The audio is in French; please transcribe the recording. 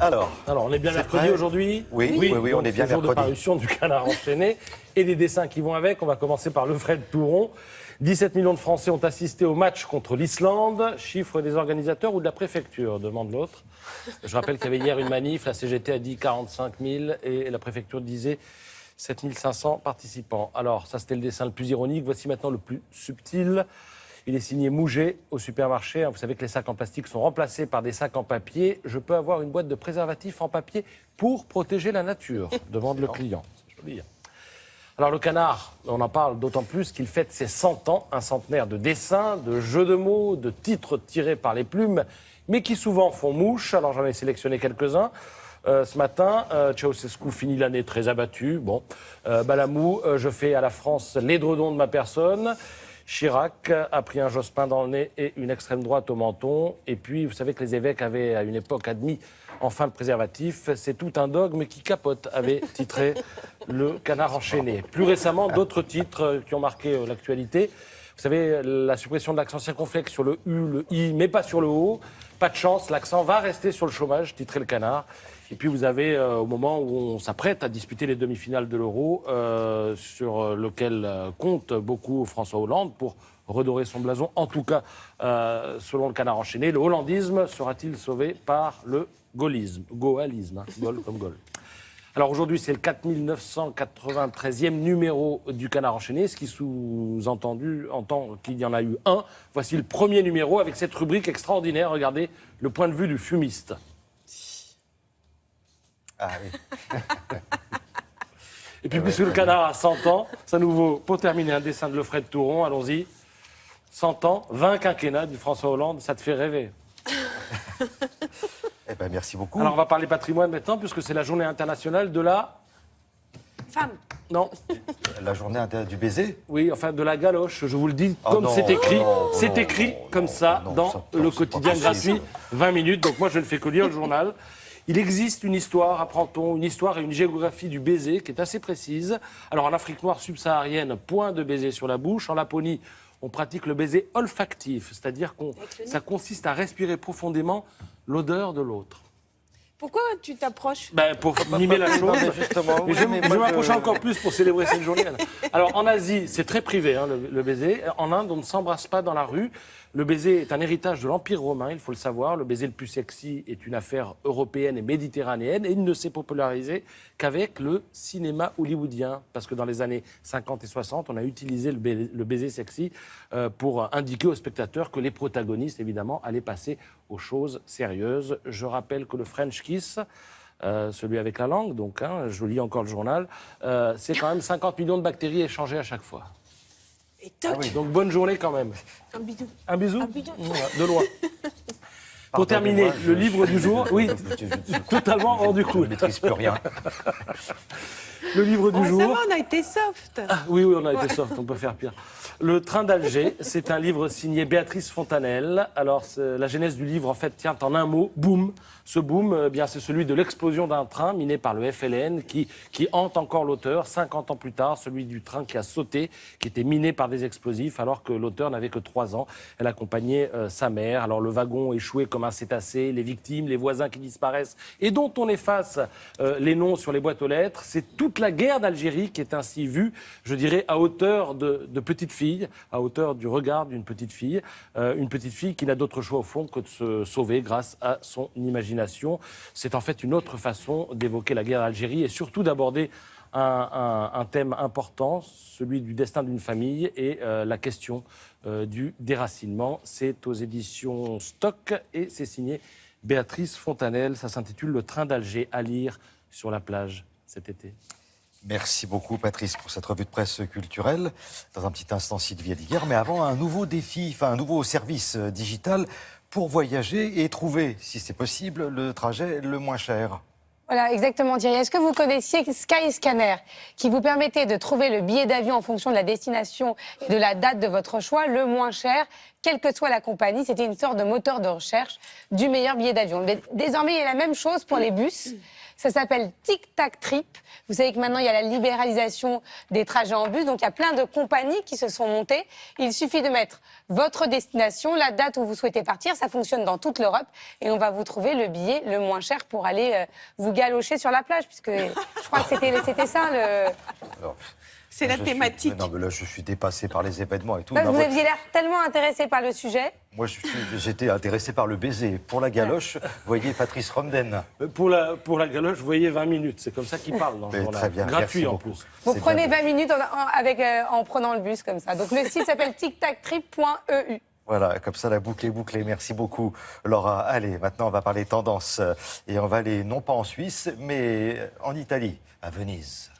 Alors, on est bien mercredi aujourd'hui. Oui, on est bien jour mercredi. de parution du Canard enchaîné et des dessins qui vont avec. On va commencer par le Fred Touron. 17 millions de Français ont assisté au match contre l'Islande. Chiffre des organisateurs ou de la préfecture, demande l'autre. Je rappelle qu'il y avait hier une manif. La CGT a dit 45 000 et la préfecture disait 7 500 participants. Alors, ça, c'était le dessin le plus ironique. Voici maintenant le plus subtil. Il est signé Mouget au supermarché. Vous savez que les sacs en plastique sont remplacés par des sacs en papier. Je peux avoir une boîte de préservatifs en papier pour protéger la nature, demande le client. C'est joli. Alors le Canard, on en parle d'autant plus qu'il fête ses 100 ans, un centenaire de dessins, de jeux de mots, de titres tirés par les plumes, mais qui souvent font mouche. Alors j'en ai sélectionné quelques-uns. Ce matin, Ceausescu finit l'année très abattu. Bon, Balamou, je fais à la France l'édredon de ma personne. Chirac a pris un Jospin dans le nez et une extrême droite au menton. Et puis, vous savez que les évêques avaient, à une époque, admis enfin le préservatif. C'est tout un dogme qui capote, avait titré le Canard enchaîné. Plus récemment, d'autres titres qui ont marqué l'actualité. Vous savez, la suppression de l'accent circonflexe sur le U, le I, mais pas sur le O. Pas de chance, l'accent va rester sur le chômage, titrait le Canard. Et puis vous avez, au moment où on s'apprête à disputer les demi-finales de l'Euro, sur lequel compte beaucoup François Hollande pour redorer son blason, en tout cas, selon le Canard enchaîné, le hollandisme sera-t-il sauvé par le gaullisme, Gaulle comme Gaulle. Alors aujourd'hui, c'est le 4993e numéro du Canard enchaîné, ce qui entend qu'il y en a eu un. Voici le premier numéro avec cette rubrique extraordinaire. Regardez le point de vue du fumiste. Ah oui. Et puis, puisque le Canard a 100 ans, ça nous vaut, pour terminer, un dessin de le Fred Touron. Allons-y. 100 ans, 20 quinquennats du François Hollande, ça te fait rêver. Eh ben, merci beaucoup. Alors, on va parler patrimoine maintenant, puisque c'est la journée internationale de la... Femme. Non. La journée du baiser. Oui, enfin, de la galoche, je vous le dis, Oh comme non, c'est écrit. non, C'est non, écrit non, comme non, ça non, dans ça, le c'est quotidien pas gratuit, possible. 20 minutes. Donc moi, je ne fais que lire le journal. Il existe une histoire, apprend-on, une histoire et une géographie du baiser qui est assez précise. Alors en Afrique noire subsaharienne, point de baiser sur la bouche. En Laponie, on pratique le baiser olfactif, c'est-à-dire que ça consiste à respirer profondément l'odeur de l'autre. Pourquoi tu t'approches? Pour mimer la chose, justement. mais je vais m'approcher encore plus pour célébrer cette journée. Alors en Asie, c'est très privé, le baiser. En Inde, on ne s'embrasse pas dans la rue. Le baiser est un héritage de l'Empire romain, il faut le savoir. Le baiser le plus sexy est une affaire européenne et méditerranéenne et il ne s'est popularisé qu'avec le cinéma hollywoodien. Parce que dans les années 50 et 60, on a utilisé le baiser sexy pour indiquer aux spectateurs que les protagonistes, évidemment, allaient passer aux choses sérieuses. Je rappelle que le French kiss, celui avec la langue, donc, je lis encore le journal, c'est quand même 50 millions de bactéries échangées à chaque fois. Et toc, Oui, donc bonne journée quand même. un bidou. Un bisou. Un bisou. De loin. Pour terminer, le livre du jour, oui, totalement hors du coup. Je ne maîtrise plus rien. Le livre du Ça jour. va, on a été soft. Oui, on a été soft, on peut faire pire. Le Train d'Alger, c'est un livre signé Béatrice Fontanelle. Alors, la genèse du livre, en fait, tient en un mot, boom. Ce boom, c'est celui de l'explosion d'un train miné par le FLN qui hante encore l'auteur 50 ans plus tard, celui du train qui a sauté, qui était miné par des explosifs, alors que l'auteur n'avait que 3 ans. Elle accompagnait sa mère. Alors, le wagon échoué comme un cétacé, les victimes, les voisins qui disparaissent et dont on efface les noms sur les boîtes aux lettres. C'est toute la guerre d'Algérie qui est ainsi vue, je dirais, à hauteur de petite fille, à hauteur du regard d'une petite fille qui n'a d'autre choix au fond que de se sauver grâce à son imagination. C'est en fait une autre façon d'évoquer la guerre d'Algérie et surtout d'aborder un thème important, celui du destin d'une famille et la question du déracinement. C'est aux éditions Stock et c'est signé Béatrice Fontanelle. Ça s'intitule Le Train d'Alger, à lire sur la plage cet été. Merci beaucoup, Patrice, pour cette revue de presse culturelle. Dans un petit instant, Sylvie Adiguerre. Mais avant, un nouveau défi, un nouveau service digital pour voyager et trouver, si c'est possible, le trajet le moins cher. Voilà, exactement, Thierry. Est-ce que vous connaissiez Skyscanner, qui vous permettait de trouver le billet d'avion en fonction de la destination et de la date de votre choix, le moins cher, quelle que soit la compagnie? C'était une sorte de moteur de recherche du meilleur billet d'avion. Mais désormais, il y a la même chose pour les bus. Ça s'appelle Tic Tac Trip. Vous savez que maintenant, il y a la libéralisation des trajets en bus. Donc, il y a plein de compagnies qui se sont montées. Il suffit de mettre votre destination, la date où vous souhaitez partir. Ça fonctionne dans toute l'Europe. Et on va vous trouver le billet le moins cher pour aller vous galocher sur la plage. Puisque je crois que c'était ça le... Alors, C'est la je thématique. Non, mais là, je suis dépassé par les événements et tout. Bah, Non, vous moi, aviez l'air tellement intéressé par le sujet. moi, j'étais intéressé par le baiser. Pour la galoche, voyez Patrice Romden. Pour la galoche, vous voyez 20 minutes. C'est comme ça qu'il parle dans le Mais journal. très bien, Gratuit merci en beaucoup. plus. Vous C'est prenez bien. 20 minutes en prenant le bus comme ça. Donc le site s'appelle tictactrip.eu. Voilà, comme ça la boucle est bouclée. Merci beaucoup, Laura. Allez, maintenant on va parler tendance. Et on va aller non pas en Suisse, mais en Italie, à Venise.